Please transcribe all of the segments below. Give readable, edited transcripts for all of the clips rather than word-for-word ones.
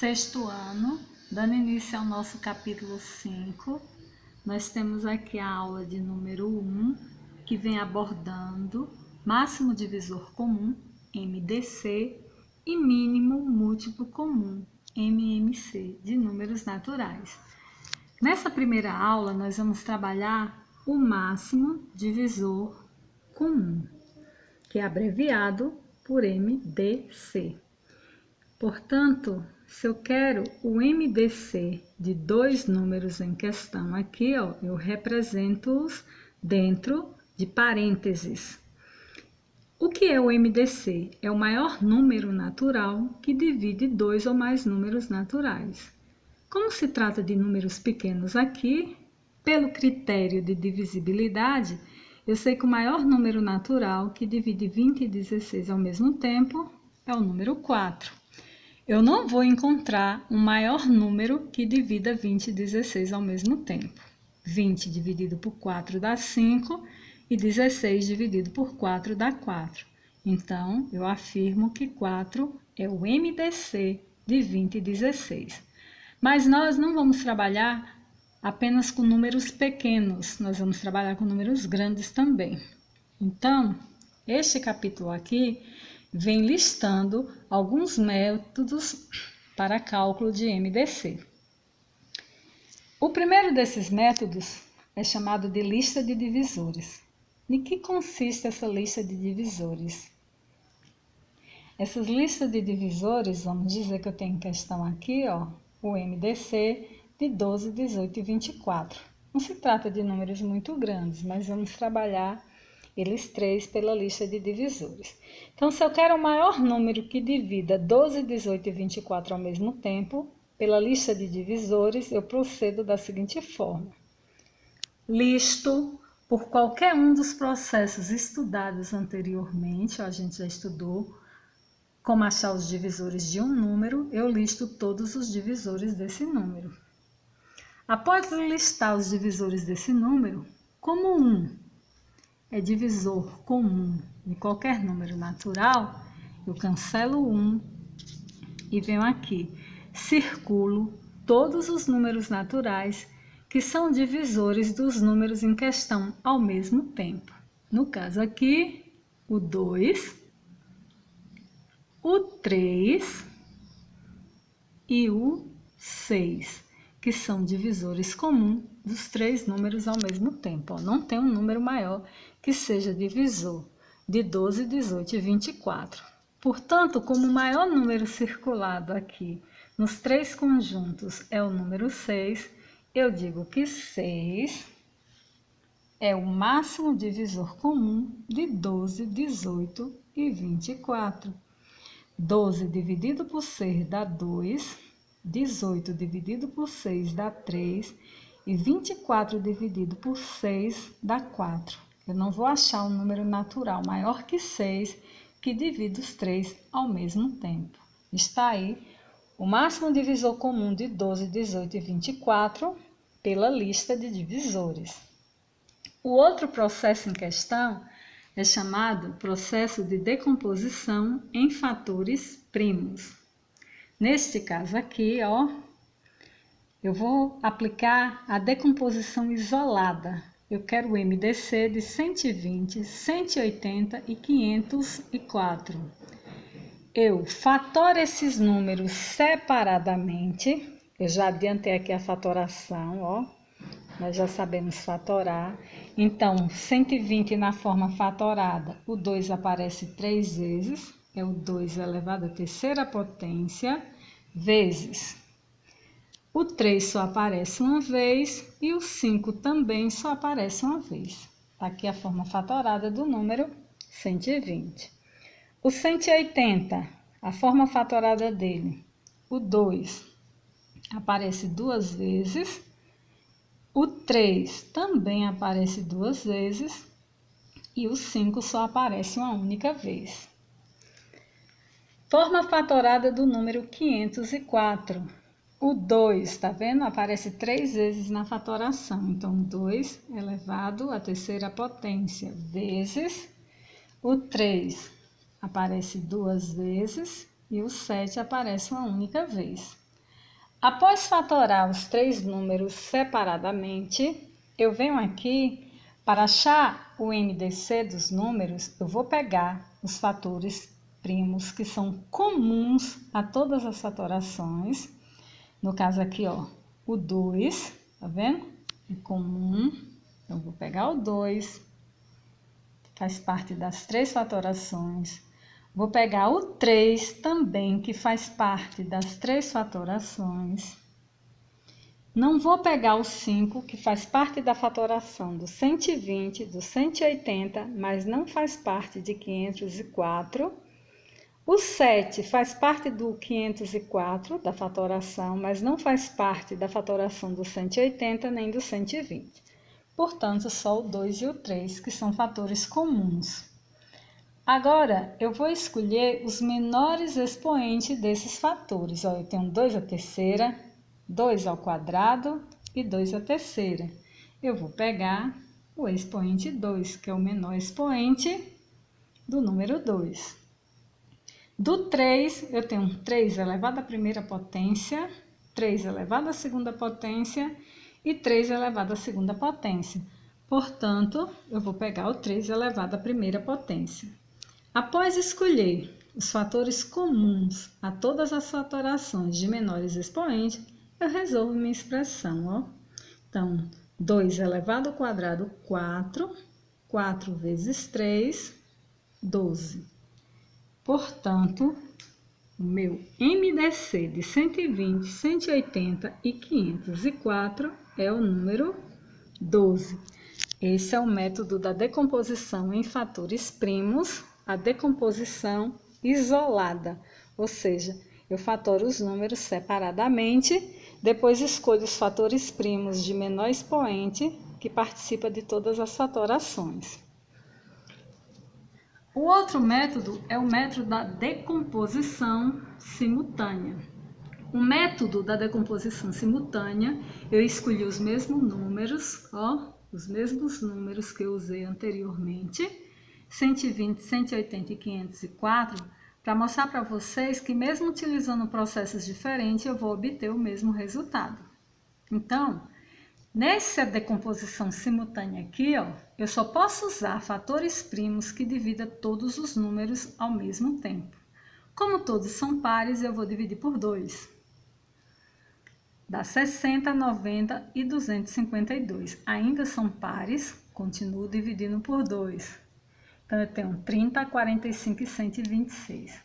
Sexto ano, dando início ao nosso capítulo 5, nós temos aqui a aula de número 1, que vem abordando máximo divisor comum, MDC, e mínimo múltiplo comum, MMC, de números naturais. Nessa primeira aula, nós vamos trabalhar o máximo divisor comum, que é abreviado por MDC. Portanto, se eu quero o MDC de dois números em questão aqui, ó, eu represento-os dentro de parênteses. O que é o MDC? É o maior número natural que divide dois ou mais números naturais. Como se trata de números pequenos aqui, pelo critério de divisibilidade, eu sei que o maior número natural que divide 20 e 16 ao mesmo tempo é o número 4. Eu não vou encontrar um maior número que divida 20 e 16 ao mesmo tempo. 20 dividido por 4 dá 5 e 16 dividido por 4 dá 4. Então, eu afirmo que 4 é o MDC de 20 e 16. Mas nós não vamos trabalhar apenas com números pequenos, nós vamos trabalhar com números grandes também. Então, este capítulo aqui vem listando alguns métodos para cálculo de MDC. O primeiro desses métodos é chamado de lista de divisores. Em que consiste essa lista de divisores? Essas listas de divisores, vamos dizer que eu tenho em questão aqui, ó, o MDC de 12, 18 e 24. Não se trata de números muito grandes, mas vamos trabalhar eles três pela lista de divisores. Então, se eu quero o maior número que divida 12, 18 e 24 ao mesmo tempo, pela lista de divisores, eu procedo da seguinte forma. Listo por qualquer um dos processos estudados anteriormente, a gente já estudou como achar os divisores de um número, eu listo todos os divisores desse número. Após listar os divisores desse número, como 1 é divisor comum de qualquer número natural, eu cancelo 1 e venho aqui, circulo todos os números naturais que são divisores dos números em questão ao mesmo tempo. No caso aqui, o 2, o 3 e o 6, que são divisores comuns dos três números ao mesmo tempo. Não tem um número maior que seja divisor de 12, 18 e 24. Portanto, como o maior número circulado aqui nos três conjuntos é o número 6, eu digo que 6 é o máximo divisor comum de 12, 18 e 24. 12 dividido por 6 dá 2, 18 dividido por 6 dá 3 e 24 dividido por 6 dá 4. Eu não vou achar um número natural maior que 6 que divida os três ao mesmo tempo. Está aí o máximo divisor comum de 12, 18 e 24 pela lista de divisores. O outro processo em questão é chamado processo de decomposição em fatores primos. Neste caso aqui, ó, eu vou aplicar a decomposição isolada. Eu quero o MDC de 120, 180 e 504. Eu fatoro esses números separadamente. Eu já adiantei aqui a fatoração, ó. Nós já sabemos fatorar. Então, 120 na forma fatorada, o 2 aparece 3 vezes. É o 2 elevado à terceira potência, vezes. O 3 só aparece uma vez e o 5 também só aparece uma vez. Aqui a forma fatorada do número 120. O 180, a forma fatorada dele, o 2 aparece duas vezes. O 3 também aparece duas vezes e o 5 só aparece uma única vez. Forma fatorada do número 504. O 2, está vendo? Aparece 3 vezes na fatoração. Então, 2 elevado à terceira potência vezes o 3 aparece duas vezes e o 7 aparece uma única vez. Após fatorar os três números separadamente, eu venho aqui, para achar o MDC dos números, eu vou pegar os fatores primos que são comuns a todas as fatorações. No caso aqui, ó, o 2, tá vendo? É comum. Então, vou pegar o 2, faz parte das três fatorações. Vou pegar o 3 também, que faz parte das três fatorações. Não vou pegar o 5, que faz parte da fatoração do 120, do 180, mas não faz parte de 504. O 7 faz parte do 504, da fatoração, mas não faz parte da fatoração do 180 nem do 120. Portanto, só o 2 e o 3, que são fatores comuns. Agora, eu vou escolher os menores expoentes desses fatores. Ó, eu tenho 2 à terceira, 2 ao quadrado e 2 à terceira. Eu vou pegar o expoente 2, que é o menor expoente do número 2. Do 3, eu tenho 3 elevado à primeira potência, 3 elevado à segunda potência e 3 elevado à segunda potência. Portanto, eu vou pegar o 3 elevado à primeira potência. Após escolher os fatores comuns a todas as fatorações de menores expoentes, eu resolvo minha expressão, ó. Então, 2 elevado ao quadrado, 4. 4 vezes 3, 12. Portanto, o meu MDC de 120, 180 e 504 é o número 12. Esse é o método da decomposição em fatores primos, a decomposição isolada, ou seja, eu fatoro os números separadamente, depois escolho os fatores primos de menor expoente, que participa de todas as fatorações. O outro método é o método da decomposição simultânea. O método da decomposição simultânea, eu escolhi os mesmos números, ó, os mesmos números que eu usei anteriormente, 120, 180 e 504, para mostrar para vocês que mesmo utilizando processos diferentes, eu vou obter o mesmo resultado. Então, nessa decomposição simultânea aqui, ó, eu só posso usar fatores primos que dividam todos os números ao mesmo tempo. Como todos são pares, eu vou dividir por 2. Dá 60, 90 e 252. Ainda são pares, continuo dividindo por 2. Então, eu tenho 30, 45 e 126.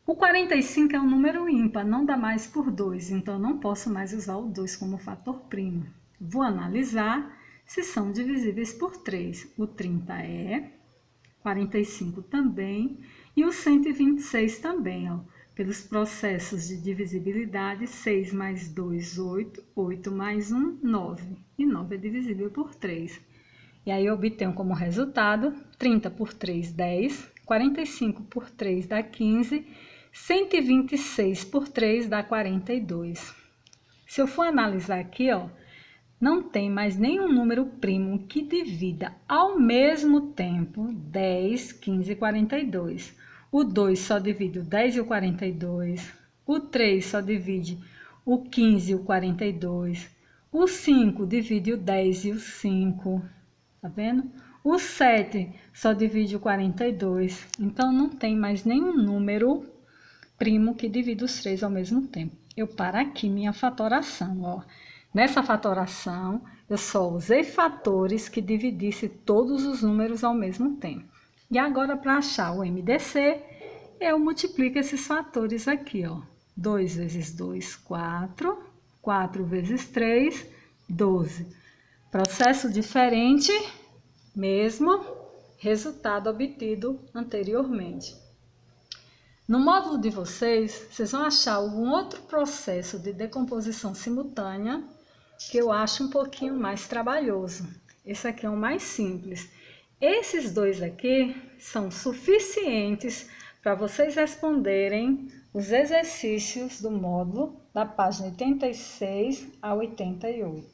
O 45 é um número ímpar, não dá mais por 2, então eu não posso mais usar o 2 como fator primo. Vou analisar se são divisíveis por 3. O 30 é, 45 também e o 126 também, ó. Pelos processos de divisibilidade, 6 mais 2, 8, 8 mais 1, 9. E 9 é divisível por 3. E aí eu obtenho como resultado 30 por 3, 10, 45 por 3 dá 15, 126 por 3 dá 42. Se eu for analisar aqui, ó, não tem mais nenhum número primo que divida ao mesmo tempo 10, 15 e 42. O 2 só divide o 10 e o 42. O 3 só divide o 15 e o 42. O 5 divide o 10 e o 5. Tá vendo? O 7 só divide o 42. Então, não tem mais nenhum número primo que divida os três ao mesmo tempo. Eu paro aqui minha fatoração, ó. Nessa fatoração, eu só usei fatores que dividissem todos os números ao mesmo tempo. E agora, para achar o MDC, eu multiplico esses fatores aqui, ó. 2 vezes 2, 4. 4 vezes 3, 12. Processo diferente, mesmo resultado obtido anteriormente. No módulo de vocês vão achar um outro processo de decomposição simultânea que eu acho um pouquinho mais trabalhoso. Esse aqui é o mais simples. Esses dois aqui são suficientes para vocês responderem os exercícios do módulo da página 86 a 88.